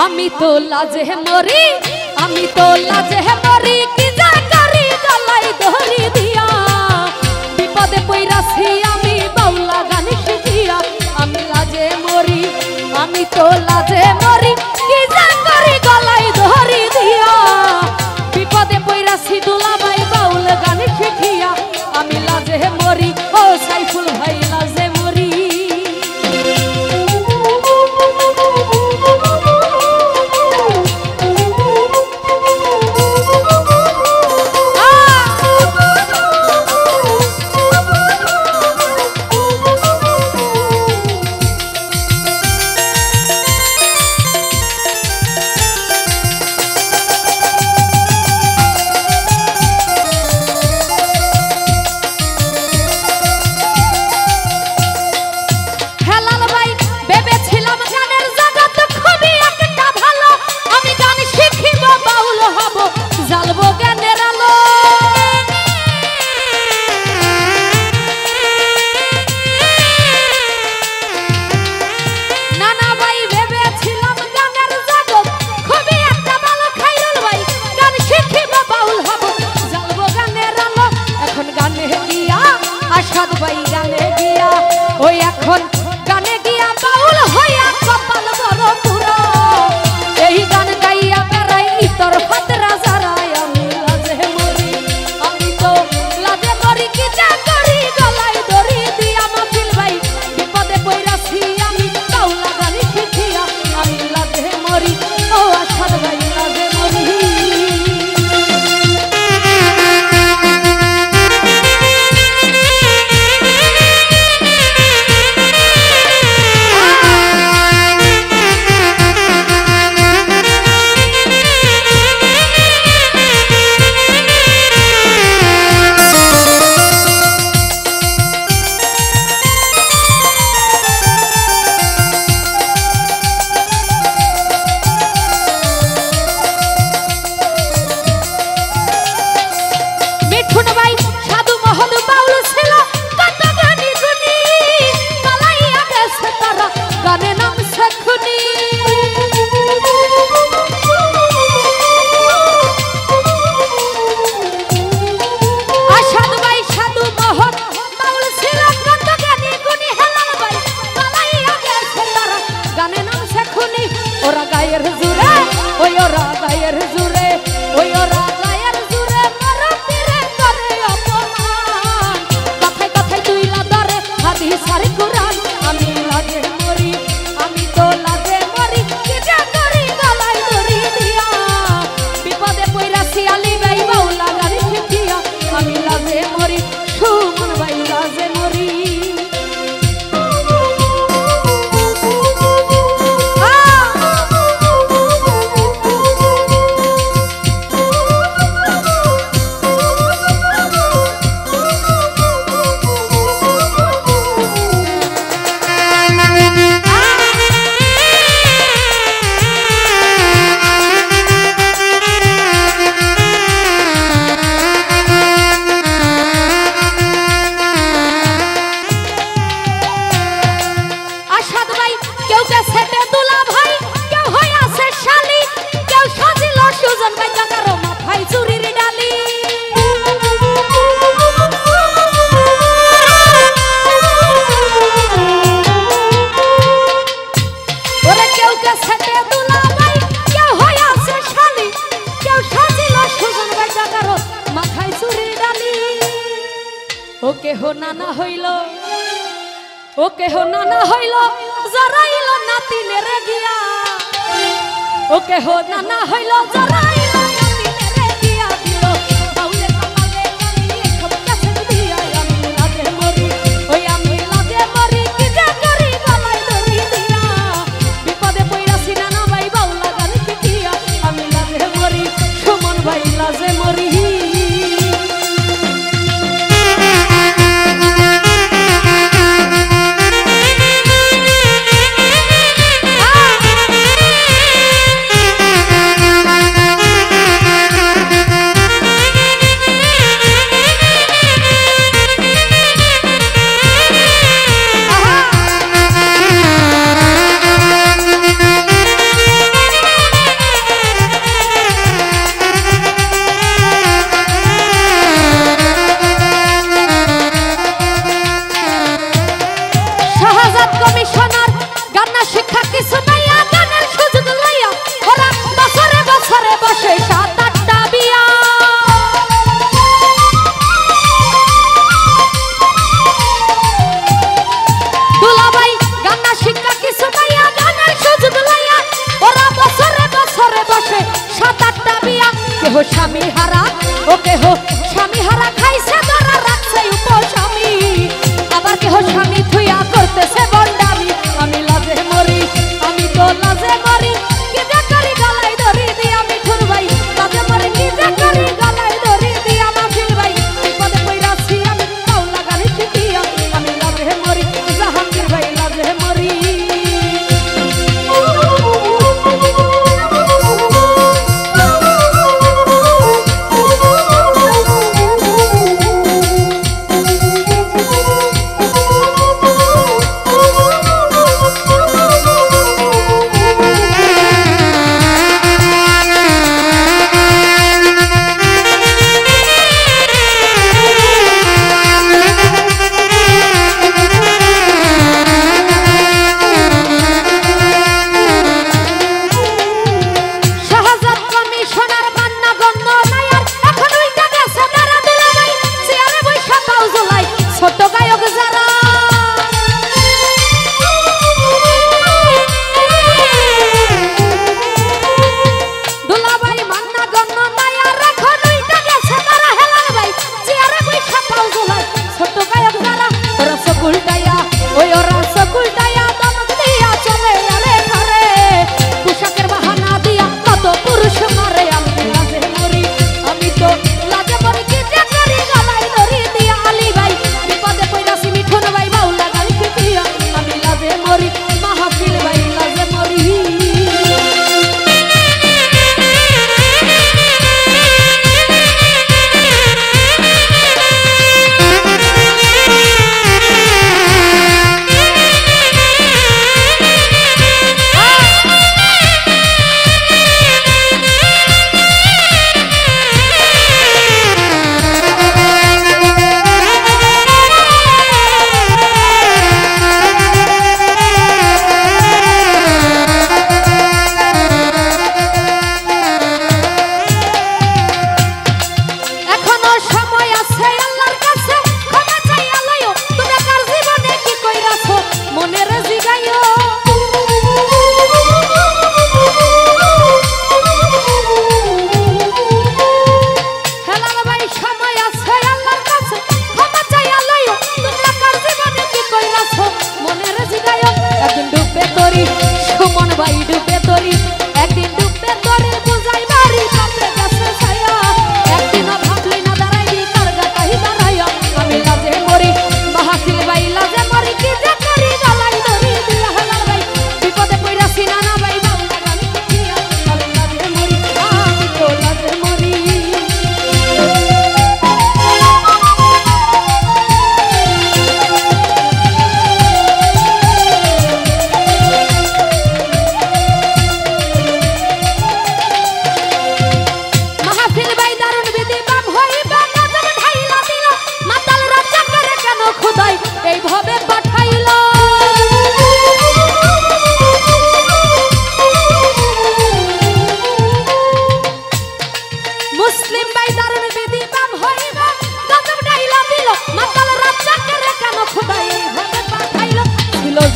আমি তো লাজে মরি, আমি তো লাজে মরি, কি যা করি গলাই ধরি দিয়া। বিপদে পইরাছি আমি বাউলা গান শিখিয়া। আমি লাজে মরি, আমি তো লাজে মরি, কি যা করি গলাই ধরি দিয়া। বিপদে পইরাছি দুলাভাই বাউল গান শিখিয়া। আমি লাজে মরি, ও সাইফুল ভাই লাজে মরি। ওই এখন গানে গিয়া বাউল হইয়া কপাল বড় পুরা। এই গান গাইয়া বেড়াই ইতর ফাতরা যারাই। আমি লাজে মরি, আমি তো লাজে মরি, কি যা করি গলায় দড়ি দিয়া। মাহফিল ভাই বিপদে পইরাছি আমি বাউলা গান শিখিয়া। আমি লাজে মরি, ও আসাদ ভাই লাজে মরি। ওরা গায়ের জুড়ে, ওই ওরা গায়ের জুড়ে, ওই ওরা গায়ের জুড়ে মারতিরে করে অপমান। কথায় কথায় তুইলা ধরে হাদিস আর কুরআন। আমি লাজে মরি, আমি তো লাজে মরি, কি যা করি গলায় দড়ি দিয়া। বিপদে পইরাছি আলী ভাই বাউলা গান শিখিয়া। আমি লাজে মরি, সুমন ভাই লাজে মরি। ওকে হো নানা হইল, ওকে হো নানা হইল, জরাইল নাতিনের গিয়া। ওকে হো নানা হইল, জরাইল নাতিনের গিয়া। দিল বাউলে কপালে কালি সব কাছে দিয়া। আমি লাজে মরি, ওই আমি লাজে মরি, কি যা করি গলায় দড়ি দিয়া। বিপদে পইরাছি নানা ভাই বাউলা গান শিখিয়া। আমি লাজে মরি, সুমন ভাই লাজে মরি। কমিশনার গান্না শিক্ষা কিছু নাইয়া গানের সুযোগ লইয়া ওরা বছরে বছরে বসে 7-8টা বিয়া দুলাভাই গান্না শিক্ষা কিছু নাইয়া গানের সুযোগ লইয়া ওরা বছরে বছরে বসে 7-8টা বিয়া কেহ স্বামী হারা ও কেহ স্বামী হারা খাইছে ধরা রাখছে উপস্বামী আবার কেহ স্বামী থুইয়া করতেছে বন্ডামি আমি লাজে মরি আমি তো লাজে মরি কি যে করি গলায় ধরি দিয়া মিঠুর ভাই লাজে মরি কি যে করি গলায় ধরি দিয়া মাফিল ভাই বিপদে পইরাছি আমি পাওলা গালি শিখিয়া আমি লাজে মরি জাহাঙ্গীর ভাই লাজে মরি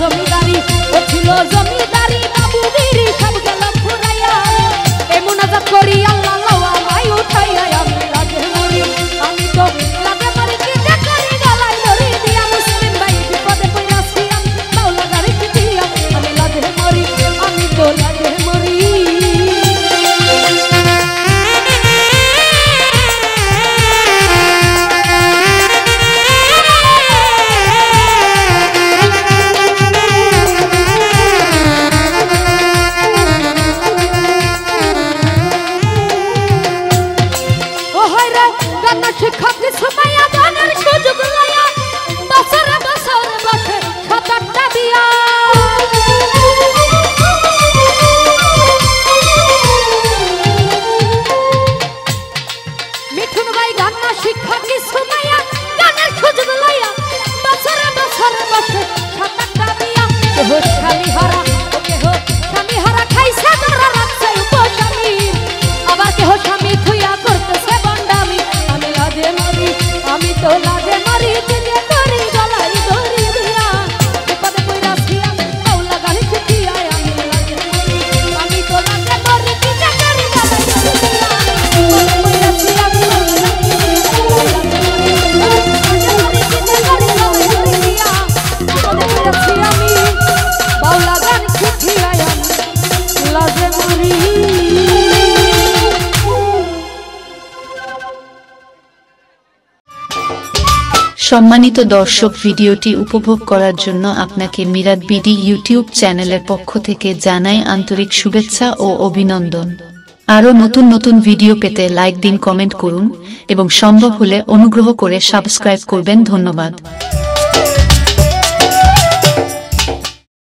জমিদারি ও ছিল জমিদারি বাবু বিরি সব গেল ফুরাইয়া এই মুনাজাত করি আল্লাহ লাওয়া মাই উঠাইয়া আমি লাজে মরি আমি তো লাজে মরি কি যে করি গলায় ধরি দিয়া মুসলিম ভাই বিপদে পড়াছি আমি মাওলা গাড়ি দিয়া আমি লাজে মরি আমি তো লাজে মরি সম্মানিত দর্শক, ভিডিওটি উপভোগ করার জন্য আপনাকে মিরাত বিডি ইউটিউব চ্যানেলের পক্ষ থেকে জানাই আন্তরিক শুভেচ্ছা ও অভিনন্দন। আরও নতুন নতুন ভিডিও পেতে লাইক দিন, কমেন্ট করুন এবং সম্ভব হলে অনুগ্রহ করে সাবস্ক্রাইব করবেন। ধন্যবাদ।